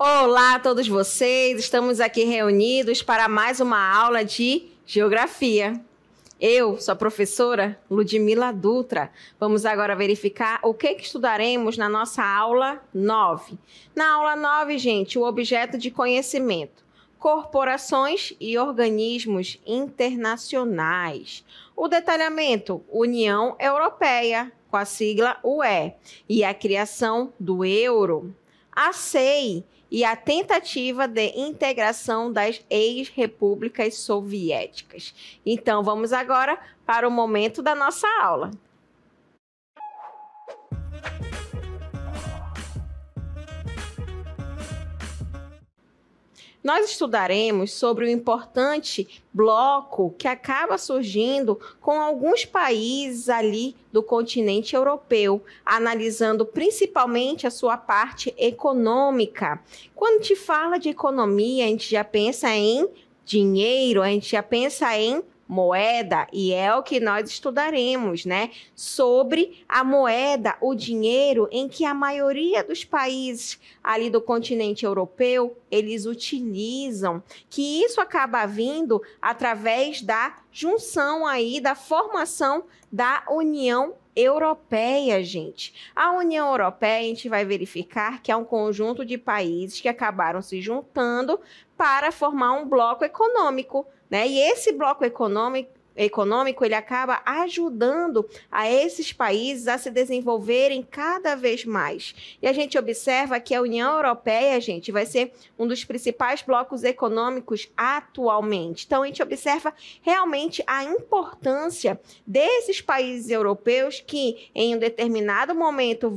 Olá a todos vocês, estamos aqui reunidos para mais uma aula de Geografia. Eu sou a professora Ludmila Dutra. Vamos agora verificar o que estudaremos na nossa aula 9. Na aula 9, gente, o objeto de conhecimento: corporações e organismos internacionais. O detalhamento: União Europeia, com a sigla UE, e a criação do euro. A SEI e a tentativa de integração das ex-repúblicas soviéticas. Então, vamos agora para o momento da nossa aula. Nós estudaremos sobre o importante bloco que acaba surgindo com alguns países ali do continente europeu, analisando principalmente a sua parte econômica. Quando te fala de economia, a gente já pensa em dinheiro, a gente já pensa em moeda, e é o que nós estudaremos, né? Sobre a moeda, o dinheiro, em que a maioria dos países ali do continente europeu, eles utilizam, que isso acaba vindo através da junção aí, da formação da União Europeia, gente. A União Europeia, a gente vai verificar que é um conjunto de países que acabaram se juntando para formar um bloco econômico, né? E esse bloco econômico, ele acaba ajudando a esses países a se desenvolverem cada vez mais. E a gente observa que a União Europeia, gente, vai ser um dos principais blocos econômicos atualmente. Então, a gente observa realmente a importância desses países europeus que, em um determinado momento,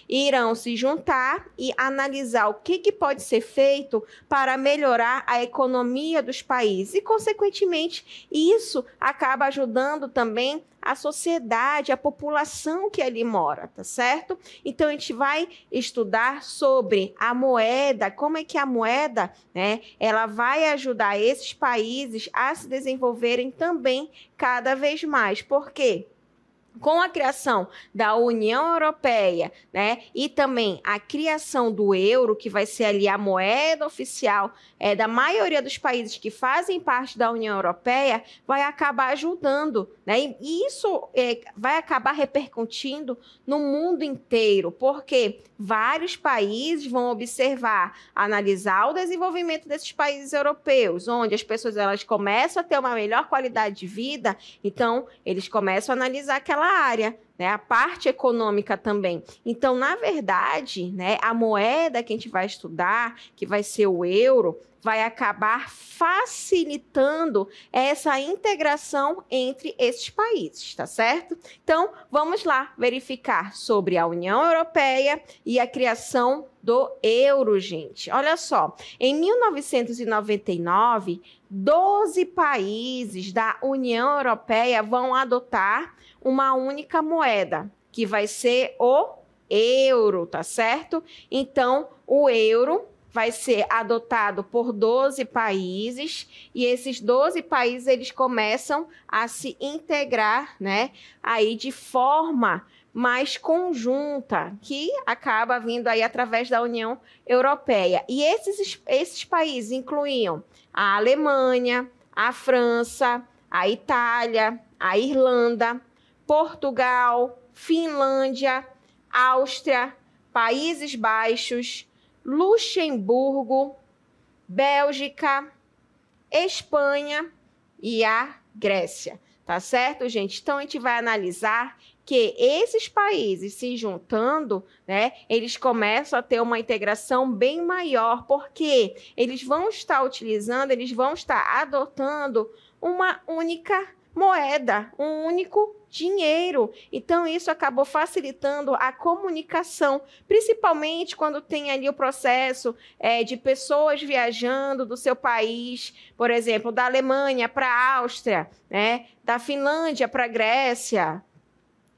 irão se juntar e analisar o que pode ser feito para melhorar a economia dos países. E, consequentemente, isso acaba ajudando também a sociedade, a população que ali mora, tá certo? Então, a gente vai estudar sobre a moeda, como é que a moeda, né, ela vai ajudar esses países a se desenvolverem também cada vez mais. Por quê? Com a criação da União Europeia, né, e também a criação do euro, que vai ser ali a moeda oficial da maioria dos países que fazem parte da União Europeia, vai acabar ajudando, né, e isso vai acabar repercutindo no mundo inteiro, porque vários países vão observar, analisar o desenvolvimento desses países europeus, onde as pessoas elas começam a ter uma melhor qualidade de vida, então eles começam a analisar aquela área, né, a parte econômica também. Então, na verdade, né, a moeda que a gente vai estudar, que vai ser o euro, vai acabar facilitando essa integração entre esses países, tá certo? Então, vamos lá verificar sobre a União Europeia e a criação do euro, gente. Olha só, em 1999, 12 países da União Europeia vão adotar uma única moeda, que vai ser o euro, tá certo? Então, o euro vai ser adotado por 12 países, e esses 12 países eles começam a se integrar, né, aí de forma mais conjunta, que acaba vindo aí através da União Europeia. E esses países incluíam a Alemanha, a França, a Itália, a Irlanda, Portugal, Finlândia, Áustria, Países Baixos, Luxemburgo, Bélgica, Espanha e a Grécia, tá certo, gente? Então, a gente vai analisar que esses países se juntando, né, eles começam a ter uma integração bem maior, porque eles vão estar adotando uma única moeda, um único dinheiro. Então, isso acabou facilitando a comunicação, principalmente quando tem ali o processo de pessoas viajando do seu país, por exemplo, da Alemanha para a Áustria, né, da Finlândia para a Grécia,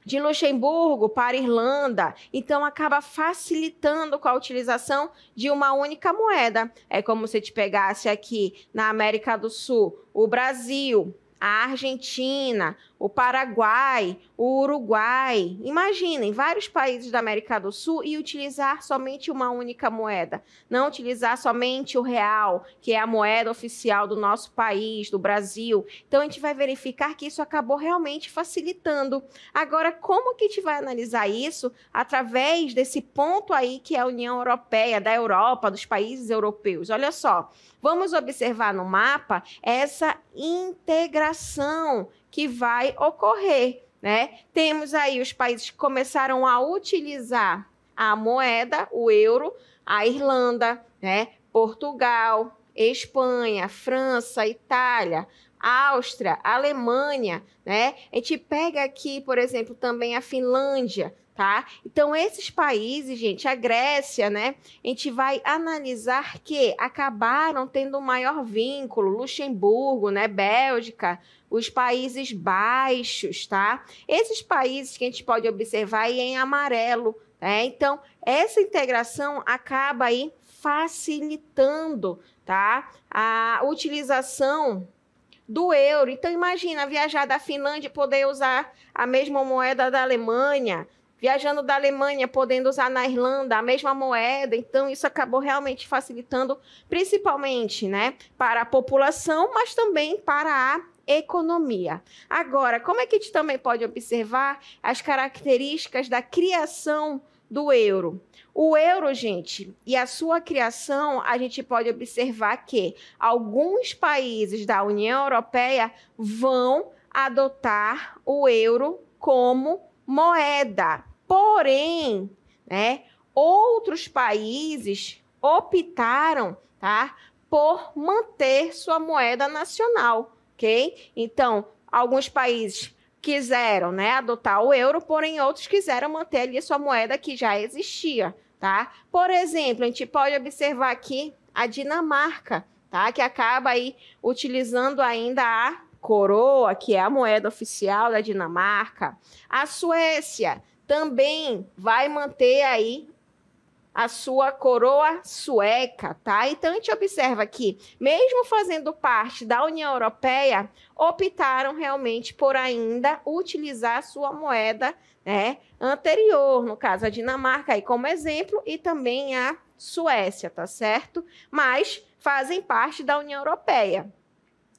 de Luxemburgo para a Irlanda. Então, acaba facilitando com a utilização de uma única moeda. É como se te pegasse aqui na América do Sul o Brasil, a Argentina, o Paraguai, o Uruguai. Imaginem, vários países da América do Sul e utilizar somente uma única moeda. Não utilizar somente o real, que é a moeda oficial do nosso país, do Brasil. Então, a gente vai verificar que isso acabou realmente facilitando. Agora, como que a gente vai analisar isso? Através desse ponto aí que é a União Europeia, da Europa, dos países europeus. Olha só, vamos observar no mapa essa integração que vai ocorrer, né? Temos aí os países que começaram a utilizar a moeda, o euro, a Irlanda, né? Portugal, Espanha, França, Itália, Áustria, Alemanha, né? A gente pega aqui, por exemplo, também a Finlândia, tá? Então, esses países, gente, a Grécia, né? A gente vai analisar que acabaram tendo um maior vínculo, Luxemburgo, né? Bélgica, os Países Baixos, tá? Esses países que a gente pode observar aí em amarelo, né? Então, essa integração acaba aí facilitando, tá? A utilização do euro. Então, imagina viajar da Finlândia e poder usar a mesma moeda da Alemanha, viajando da Alemanha, podendo usar na Irlanda a mesma moeda. Então, isso acabou realmente facilitando, principalmente, né, para a população, mas também para a economia. Agora, como é que a gente também pode observar as características da criação do euro? O euro, gente, e a sua criação, a gente pode observar que alguns países da União Europeia vão adotar o euro como moeda. Porém, né, outros países optaram, tá, por manter sua moeda nacional, ok? Então, alguns países quiseram, né, adotar o euro, porém outros quiseram manter ali sua moeda que já existia, tá? Por exemplo, a gente pode observar aqui a Dinamarca, tá? Que acaba aí utilizando ainda a coroa, que é a moeda oficial da Dinamarca. A Suécia também vai manter aí a sua coroa sueca, tá? Então, a gente observa que, mesmo fazendo parte da União Europeia, optaram realmente por ainda utilizar a sua moeda, né, anterior, no caso a Dinamarca aí como exemplo, e também a Suécia, tá certo? Mas fazem parte da União Europeia.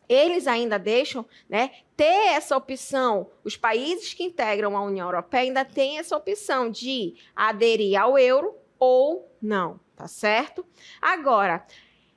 Eles ainda deixam, né, ter essa opção, os países que integram a União Europeia ainda têm essa opção de aderir ao euro ou não, tá certo? Agora,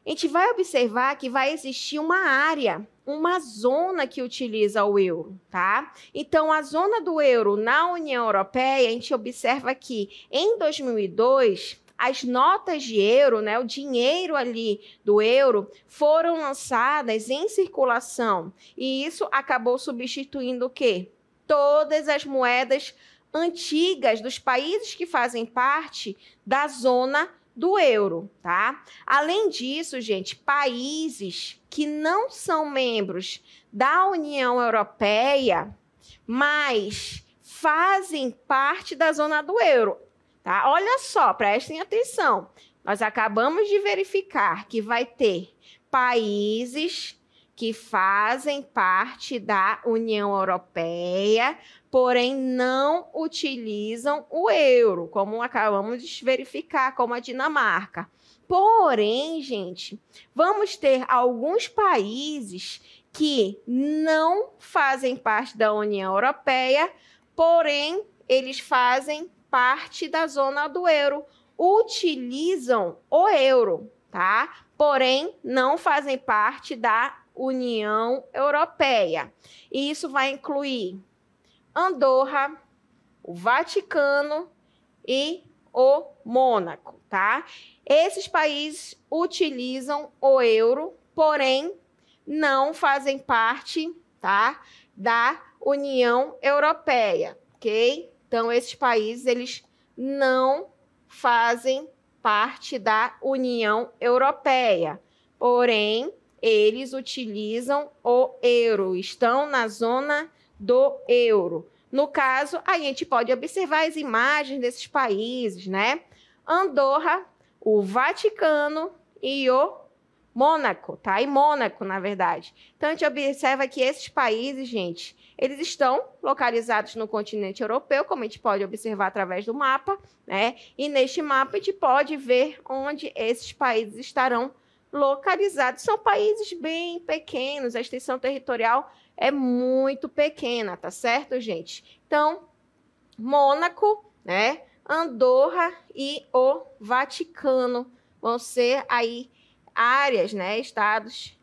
a gente vai observar que vai existir uma área, uma zona que utiliza o euro, tá? Então, a zona do euro na União Europeia, a gente observa que em 2002, as notas de euro, né, o dinheiro ali do euro, foram lançadas em circulação. E isso acabou substituindo o quê? Todas as moedas antigas dos países que fazem parte da zona do euro, tá? Além disso, gente, países que não são membros da União Europeia, mas fazem parte da zona do euro, tá? Olha só, prestem atenção. Nós acabamos de verificar que vai ter países que fazem parte da União Europeia, porém não utilizam o euro, como acabamos de verificar, como a Dinamarca. Porém, gente, vamos ter alguns países que não fazem parte da União Europeia, porém eles fazem parte da zona do euro, utilizam o euro, tá? Porém, não fazem parte da União Europeia. E isso vai incluir Andorra, o Vaticano e o Mônaco, tá? Esses países utilizam o euro, porém não fazem parte, tá, da União Europeia, ok? Então, esses países, eles não fazem parte da União Europeia, porém, eles utilizam o euro, estão na zona do euro. No caso, a gente pode observar as imagens desses países, né? Andorra, o Vaticano e o Mônaco, tá? Em Mônaco, na verdade. Então, a gente observa que esses países, gente, eles estão localizados no continente europeu, como a gente pode observar através do mapa, né? E neste mapa a gente pode ver onde esses países estarão localizados. São países bem pequenos, a extensão territorial é muito pequena, tá certo, gente? Então, Mônaco, né? Andorra e o Vaticano vão ser aí áreas, né? Estados,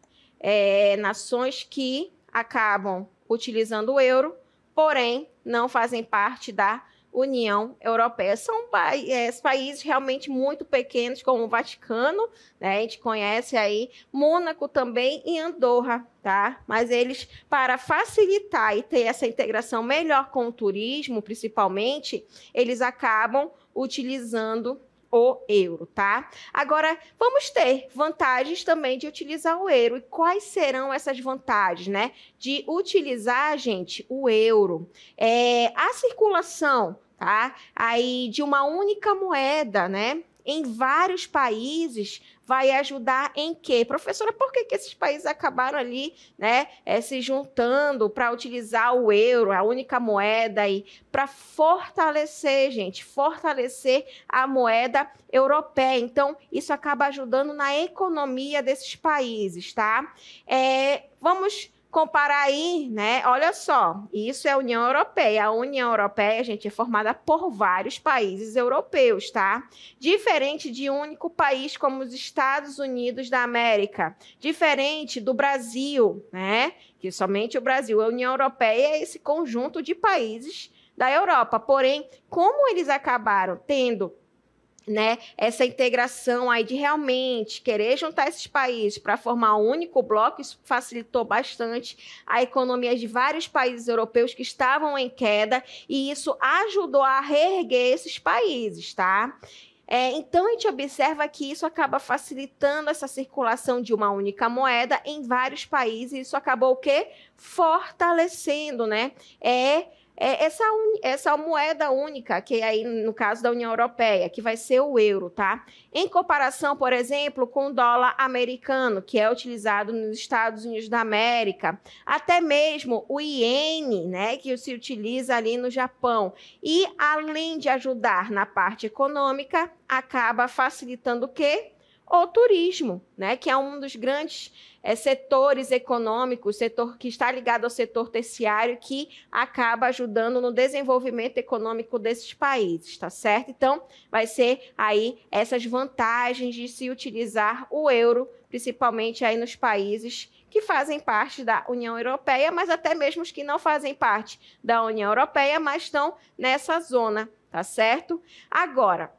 nações que acabam utilizando o euro, porém não fazem parte da União Europeia. São países realmente muito pequenos, como o Vaticano, né? A gente conhece aí, Mônaco também e Andorra, tá? Mas eles, para facilitar e ter essa integração melhor com o turismo, principalmente, eles acabam utilizando o euro, tá? Agora, vamos ter vantagens também de utilizar o euro. E quais serão essas vantagens, né? De utilizar, gente, o euro. A circulação, tá? Aí de uma única moeda, né? Em vários países, vai ajudar em quê? Professora, por que esses países acabaram ali, né, se juntando para utilizar o euro, a única moeda aí, para fortalecer, gente, fortalecer a moeda europeia. Então, isso acaba ajudando na economia desses países, tá? Vamos comparar aí, né? Olha só, isso é a União Europeia. A União Europeia, gente, é formada por vários países europeus, tá? Diferente de um único país como os Estados Unidos da América. Diferente do Brasil, né? Que somente o Brasil. A União Europeia é esse conjunto de países da Europa. Porém, como eles acabaram tendo, né, essa integração aí de realmente querer juntar esses países para formar um único bloco, isso facilitou bastante a economia de vários países europeus que estavam em queda, e isso ajudou a reerguer esses países, tá? Então, a gente observa que isso acaba facilitando essa circulação de uma única moeda em vários países, e isso acabou o quê? Fortalecendo, né? Essa moeda única, que aí no caso da União Europeia, que vai ser o euro, tá? Em comparação, por exemplo, com o dólar americano, que é utilizado nos Estados Unidos da América, até mesmo o iene, né, que se utiliza ali no Japão. E além de ajudar na parte econômica, acaba facilitando o quê? O turismo, né, que é um dos grandes setores econômicos, setor que está ligado ao setor terciário, que acaba ajudando no desenvolvimento econômico desses países, tá certo? Então, vai ser aí essas vantagens de se utilizar o euro, principalmente aí nos países que fazem parte da União Europeia, mas até mesmo os que não fazem parte da União Europeia, mas estão nessa zona, tá certo? Agora,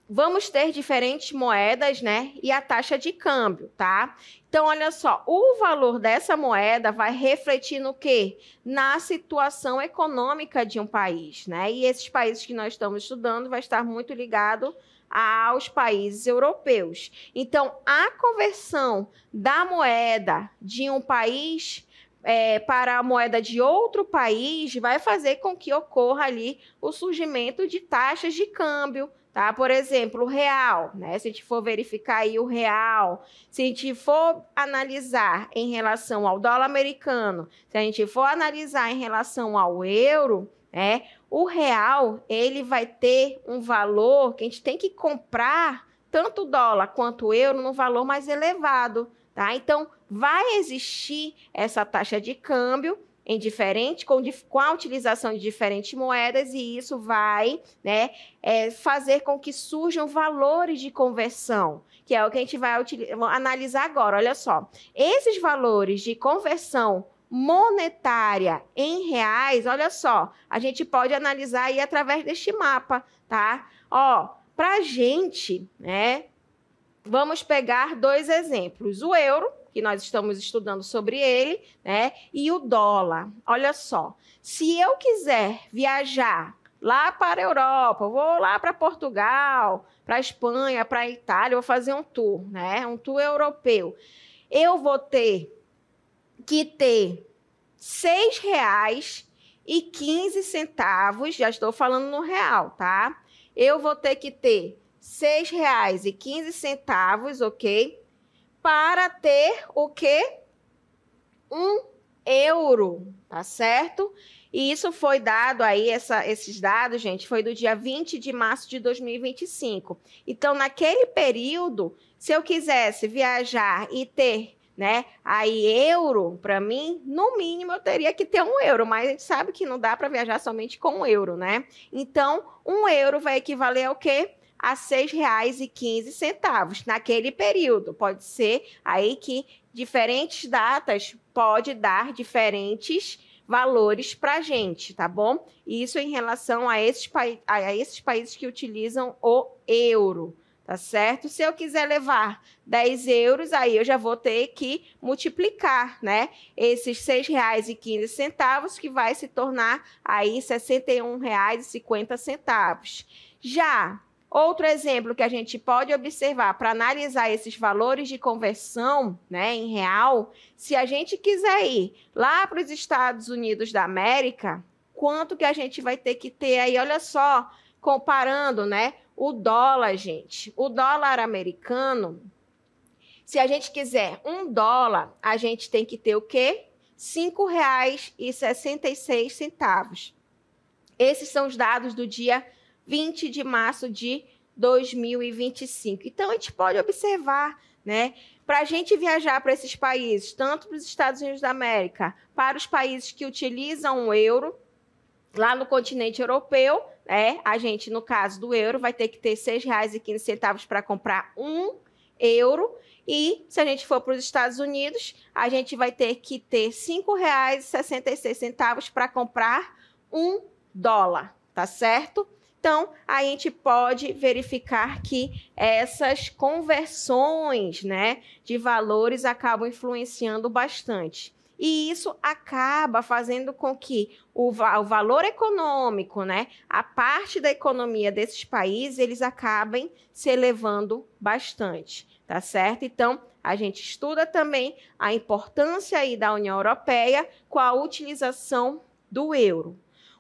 vamos ter diferentes moedas, né? E a taxa de câmbio, tá? Então, olha só, o valor dessa moeda vai refletir no quê? Na situação econômica de um país, né? E esses países que nós estamos estudando vai estar muito ligado aos países europeus. Então, a conversão da moeda de um país para a moeda de outro país vai fazer com que ocorra ali o surgimento de taxas de câmbio, tá? Por exemplo, o real, né? Se a gente for verificar aí o real, se a gente for analisar em relação ao dólar americano, se a gente for analisar em relação ao euro, o real, ele vai ter um valor que a gente tem que comprar tanto o dólar quanto o euro num valor mais elevado, tá? Então, vai existir essa taxa de câmbio com a utilização de diferentes moedas, e isso vai, né, fazer com que surjam valores de conversão, que é o que a gente vai analisar agora. Olha só, esses valores de conversão monetária em reais, olha só, a gente pode analisar aí através deste mapa, tá? Ó, pra gente, né, vamos pegar dois exemplos, o euro, que nós estamos estudando sobre ele, né? E o dólar. Olha só, se eu quiser viajar lá para a Europa, vou lá para Portugal, para a Espanha, para a Itália, vou fazer um tour, né? Um tour europeu. Eu vou ter que ter R$ 6,15, já estou falando no real, tá? Eu vou ter que ter R$ 6,15, ok? para ter o quê? 1 euro, tá certo? E isso foi dado aí, esses dados, gente, foi do dia 20 de março de 2025. Então, naquele período, se eu quisesse viajar e ter, né, aí euro, para mim, no mínimo eu teria que ter 1 euro, mas a gente sabe que não dá para viajar somente com 1 euro, né? Então, 1 euro vai equivaler ao quê? A R$ 6,15 naquele período. Pode ser aí que diferentes datas pode dar diferentes valores para a gente, tá bom? Isso em relação a esses países que utilizam o euro, tá certo? Se eu quiser levar 10 euros, aí eu já vou ter que multiplicar, né? Esses R$ 6,15, que vai se tornar aí R$ 61,50. Já outro exemplo que a gente pode observar para analisar esses valores de conversão, né, em real, se a gente quiser ir lá para os Estados Unidos da América, quanto que a gente vai ter que ter aí? Olha só, comparando, né, o dólar, gente. O dólar americano, se a gente quiser $1, a gente tem que ter o quê? R$ 5,66. Esses são os dados do dia 20 de março de 2025. Então, a gente pode observar, né? Para a gente viajar para esses países, tanto para os Estados Unidos da América, para os países que utilizam o euro, lá no continente europeu, né? A gente, no caso do euro, vai ter que ter R$ 6,15 para comprar 1 euro. E se a gente for para os Estados Unidos, a gente vai ter que ter R$ 5,66 para comprar $1, tá certo? Então, a gente pode verificar que essas conversões, né, de valores acabam influenciando bastante. E isso acaba fazendo com que o valor econômico, né, a parte da economia desses países, eles acabem se elevando bastante, tá certo? Então, a gente estuda também a importância aí da União Europeia com a utilização do euro.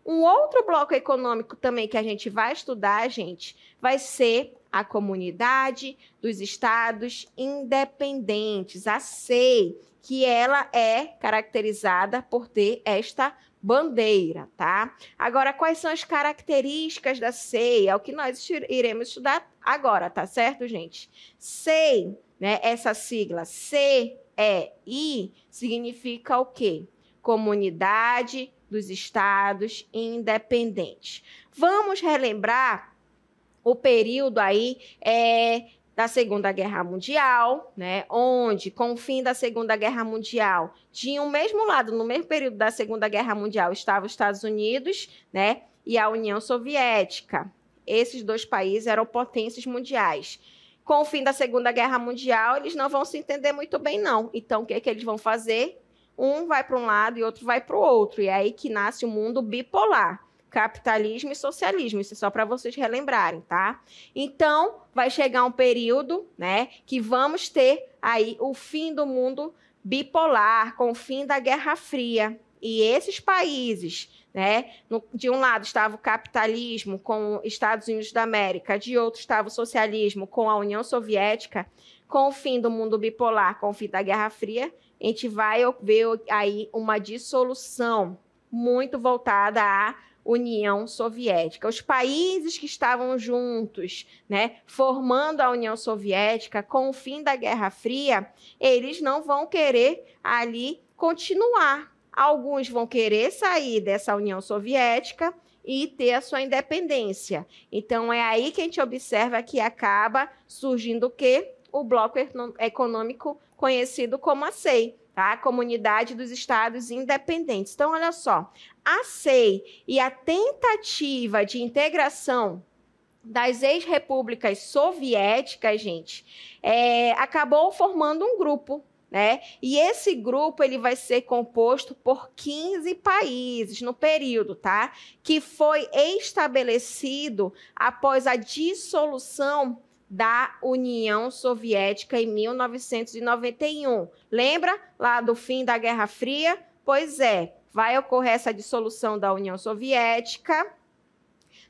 Um outro bloco econômico também que a gente vai estudar, gente, vai ser a Comunidade dos Estados Independentes, a CEI, que ela é caracterizada por ter esta bandeira, tá? Agora, quais são as características da CEI? É o que nós iremos estudar agora, tá certo, gente? CEI, né, essa sigla CEI, significa o quê? Comunidade dos Estados Independentes. Vamos relembrar o período aí da Segunda Guerra Mundial, né, onde, com o fim da Segunda Guerra Mundial, tinha o mesmo lado, no mesmo período da Segunda Guerra Mundial, estavam os Estados Unidos, né, e a União Soviética. Esses dois países eram potências mundiais. Com o fim da Segunda Guerra Mundial, eles não vão se entender muito bem, não. Então, o que é que eles vão fazer? Um vai para um lado e outro vai para o outro. E é aí que nasce o mundo bipolar. Capitalismo e socialismo. Isso é só para vocês relembrarem, tá? Então, vai chegar um período, né, que vamos ter aí o fim do mundo bipolar, com o fim da Guerra Fria. E esses países, né, de um lado estava o capitalismo com os Estados Unidos da América, de outro estava o socialismo com a União Soviética. Com o fim do mundo bipolar, com o fim da Guerra Fria, a gente vai ver aí uma dissolução muito voltada à União Soviética. Os países que estavam juntos, né, formando a União Soviética, com o fim da Guerra Fria, eles não vão querer ali continuar. Alguns vão querer sair dessa União Soviética e ter a sua independência. Então, é aí que a gente observa que acaba surgindo o quê? O bloco econômico conhecido como a CEI, tá? A Comunidade dos Estados Independentes. Então, olha só, a CEI e a tentativa de integração das ex-repúblicas soviéticas, gente, acabou formando um grupo, né? E esse grupo ele vai ser composto por 15 países no período, tá? Que foi estabelecido após a dissolução da União Soviética em 1991. Lembra lá do fim da Guerra Fria? Pois é, vai ocorrer essa dissolução da União Soviética,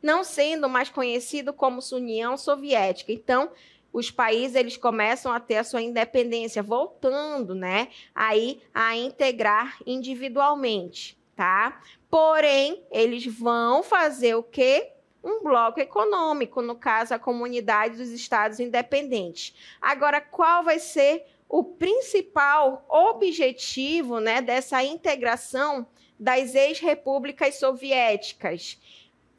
não sendo mais conhecido como União Soviética. Então, os países eles começam a ter a sua independência, voltando, né, aí a integrar individualmente, tá? Porém, eles vão fazer o quê? Um bloco econômico, no caso, a Comunidade dos Estados Independentes. Agora, qual vai ser o principal objetivo, né, dessa integração das ex-repúblicas soviéticas?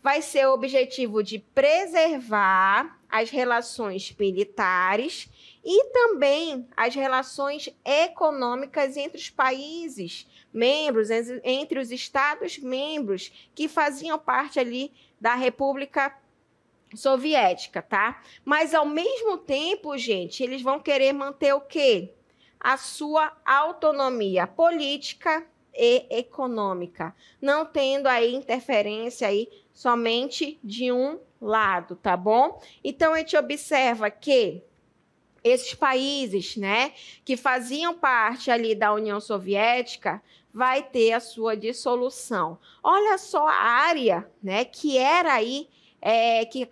Vai ser o objetivo de preservar as relações militares e também as relações econômicas entre os países membros, entre os Estados membros que faziam parte ali da República Soviética, tá? Mas, ao mesmo tempo, gente, eles vão querer manter o quê? A sua autonomia política e econômica, não tendo aí interferência aí somente de um lado, tá bom? Então, a gente observa que esses países, né, que faziam parte ali da União Soviética, vai ter a sua dissolução. Olha só a área, né, que era aí, que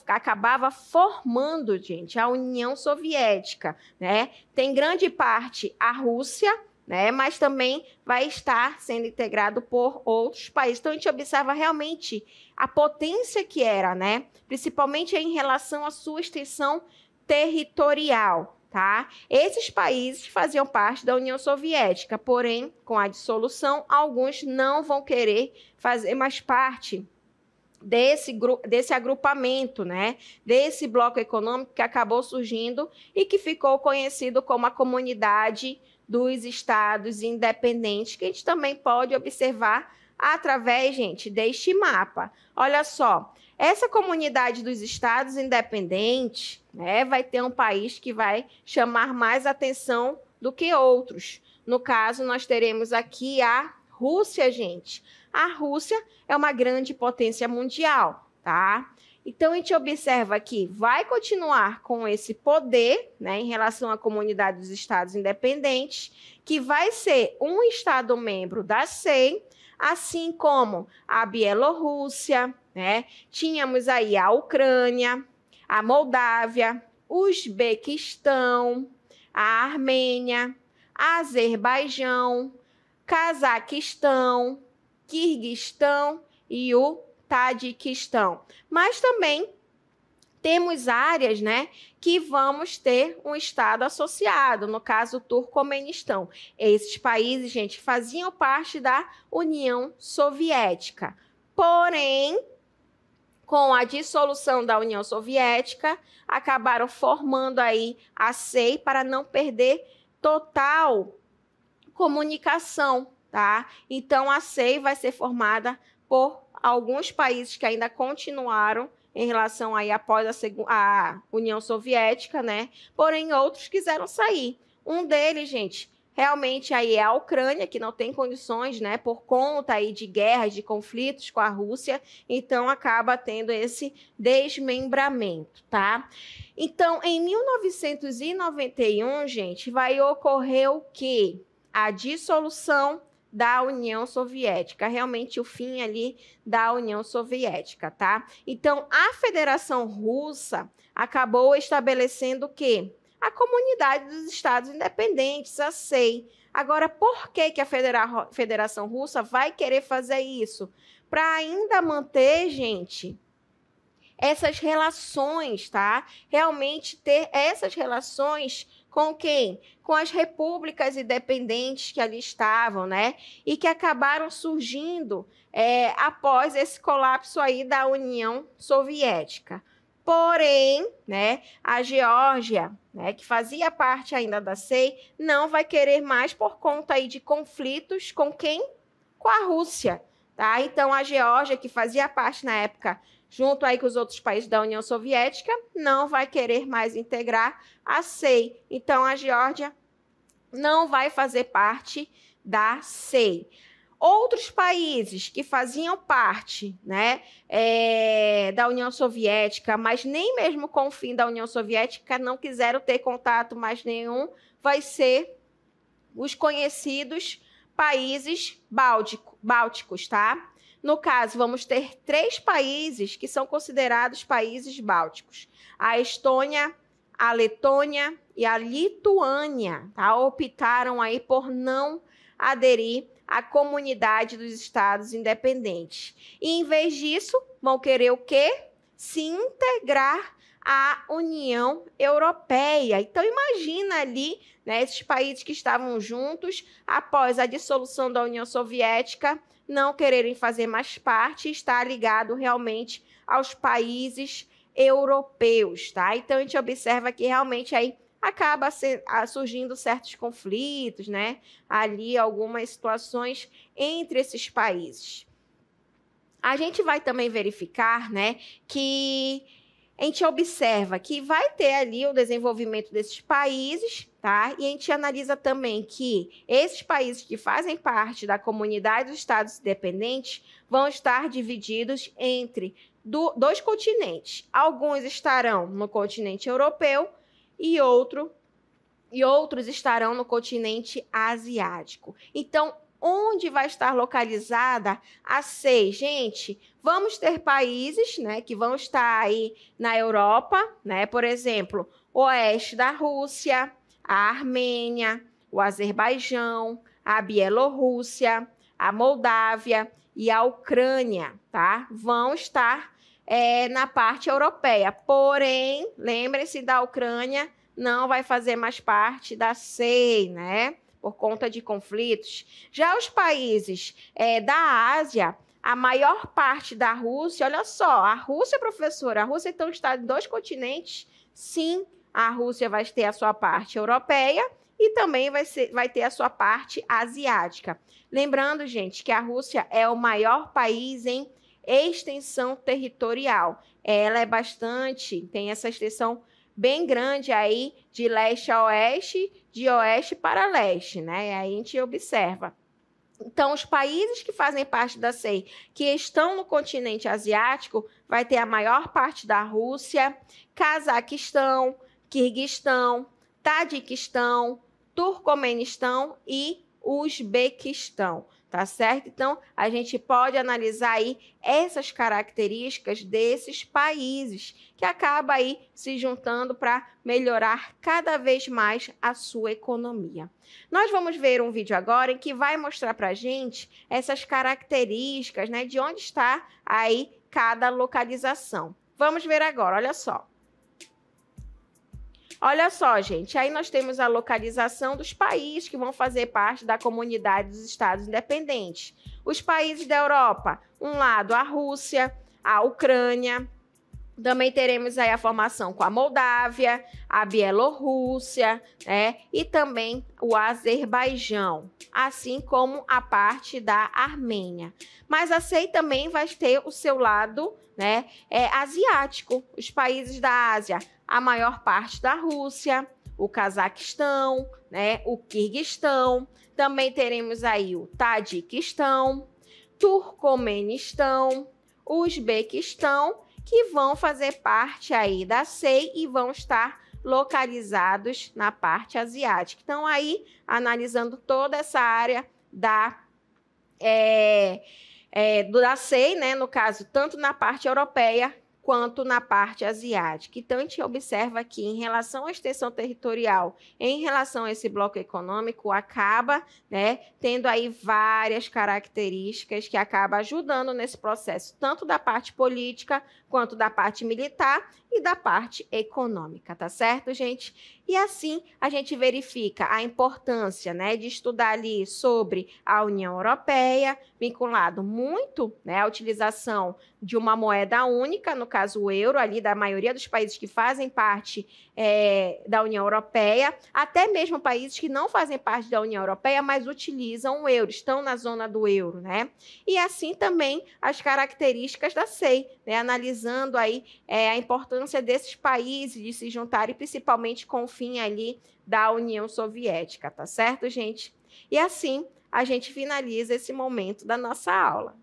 acabava formando, gente, a União Soviética, né? Tem grande parte a Rússia, né, mas também vai estar sendo integrado por outros países. Então, a gente observa realmente a potência que era, né? Principalmente em relação à sua extensão territorial, tá? Esses países faziam parte da União Soviética, porém, com a dissolução, alguns não vão querer fazer mais parte desse agrupamento, né? Desse bloco econômico que acabou surgindo e que ficou conhecido como a Comunidade dos Estados Independentes, que a gente também pode observar através, gente, deste mapa. Olha só, essa Comunidade dos Estados Independentes, né, vai ter um país que vai chamar mais atenção do que outros. No caso, nós teremos aqui a Rússia, gente. A Rússia é uma grande potência mundial, tá? Então, a gente observa que vai continuar com esse poder, né, em relação à Comunidade dos Estados Independentes, que vai ser um Estado-membro da CEI, assim como a Bielorrússia, né? Tínhamos aí a Ucrânia, a Moldávia, o Uzbequistão, a Armênia, Azerbaijão, Cazaquistão, Quirguistão e o Tadiquistão. Mas também temos áreas, né, que vamos ter um Estado associado, no caso, o Turcomenistão. Esses países, gente, faziam parte da União Soviética. Porém, com a dissolução da União Soviética, acabaram formando aí a CEI para não perder total comunicação, tá? Então, a CEI vai ser formada por alguns países que ainda continuaram em relação aí após a União Soviética, né? Porém, outros quiseram sair. Um deles, gente, realmente aí é a Ucrânia, que não tem condições, né? Por conta aí de guerras, de conflitos com a Rússia, então acaba tendo esse desmembramento, tá? Então, em 1991, gente, vai ocorrer o quê? A dissolução da União Soviética, realmente o fim ali da União Soviética, tá? Então, a Federação Russa acabou estabelecendo o quê? A Comunidade dos Estados Independentes, a CEI. Agora, por que a Federação Russa vai querer fazer isso? Para ainda manter, gente, essas relações, tá? Realmente ter essas relações com quem? Com as repúblicas independentes que ali estavam, né? E que acabaram surgindo após esse colapso aí da União Soviética. Porém, né, a Geórgia, né, que fazia parte ainda da CEI, não vai querer mais por conta aí de conflitos com quem? Com a Rússia, tá? Então, a Geórgia, que fazia parte na época junto aí com os outros países da União Soviética, não vai querer mais integrar a CEI. Então, a Geórgia não vai fazer parte da CEI. Outros países que faziam parte, né, da União Soviética, mas nem mesmo com o fim da União Soviética não quiseram ter contato mais nenhum, vai ser os conhecidos países bálticos, tá? No caso, vamos ter 3 países que são considerados países bálticos: a Estônia, a Letônia e a Lituânia, tá? Optaram aí por não aderir à comunidade dos estados independentes. E, em vez disso, vão querer o quê? Se integrar à União Europeia. Então, imagina ali, né, esses países que estavam juntos após a dissolução da União Soviética não quererem fazer mais parte e estar ligado realmente aos países europeus, tá? Então, a gente observa que realmente aí acaba surgindo certos conflitos, né? Ali algumas situações entre esses países. A gente vai também verificar, né, que a gente observa que vai ter ali o desenvolvimento desses países, tá? E a gente analisa também que esses países que fazem parte da comunidade dos estados independentes vão estar divididos entre dois continentes. Alguns estarão no continente europeu e outros estarão no continente asiático. Então, onde vai estar localizada a CEI? Gente, vamos ter países, né, que vão estar aí na Europa, né? Por exemplo, o oeste da Rússia, a Armênia, o Azerbaijão, a Bielorrússia, a Moldávia e a Ucrânia, tá? Vão estar na parte europeia. Porém, lembre-se da Ucrânia, não vai fazer mais parte da CEI, né? Por conta de conflitos. Já os países da Ásia, a maior parte da Rússia, olha só, a Rússia, professora, a Rússia então está em dois continentes, sim, a Rússia vai ter a sua parte europeia e também vai ter a sua parte asiática. Lembrando, gente, que a Rússia é o maior país em extensão territorial. Ela é tem essa extensão bem grande aí, de leste a oeste, de oeste para leste, né? E aí a gente observa. Então, os países que fazem parte da CEI, que estão no continente asiático, vai ter a maior parte da Rússia, Cazaquistão, Quirguistão, Tadiquistão, Turcomenistão e Uzbequistão. Tá certo? Então, a gente pode analisar aí essas características desses países que acaba aí se juntando para melhorar cada vez mais a sua economia. Nós vamos ver um vídeo agora em que vai mostrar para a gente essas características, né, de onde está aí cada localização. Vamos ver agora, olha só. Olha só, gente, aí nós temos a localização dos países que vão fazer parte da comunidade dos estados independentes. Os países da Europa, um lado a Rússia, a Ucrânia, também teremos aí a formação com a Moldávia, a Bielorrússia, né, e também o Azerbaijão, assim como a parte da Armênia. Mas a CEI também vai ter o seu lado, né, asiático, os países da Ásia, a maior parte da Rússia, o Cazaquistão, né, o Quirguistão, também teremos aí o Tadiquistão, Turcomenistão, Uzbequistão, que vão fazer parte aí da CEI e vão estar localizados na parte asiática. Então, aí, analisando toda essa área da CEI, né, no caso, tanto na parte europeia quanto na parte asiática. Então, a gente observa aqui, em relação à extensão territorial, em relação a esse bloco econômico, acaba, né, tendo aí várias características que acabam ajudando nesse processo, tanto da parte política, quanto da parte militar e da parte econômica, tá certo, gente? E assim, a gente verifica a importância, né, de estudar ali sobre a União Europeia, vinculado muito, né, à utilização de uma moeda única, no caso o euro, ali da maioria dos países que fazem parte da União Europeia, até mesmo países que não fazem parte da União Europeia, mas utilizam o euro, estão na zona do euro, né? E assim também as características da CEI, né, analisando aí a importância desses países de se juntarem, principalmente com o fim ali da União Soviética, tá certo, gente? E assim a gente finaliza esse momento da nossa aula.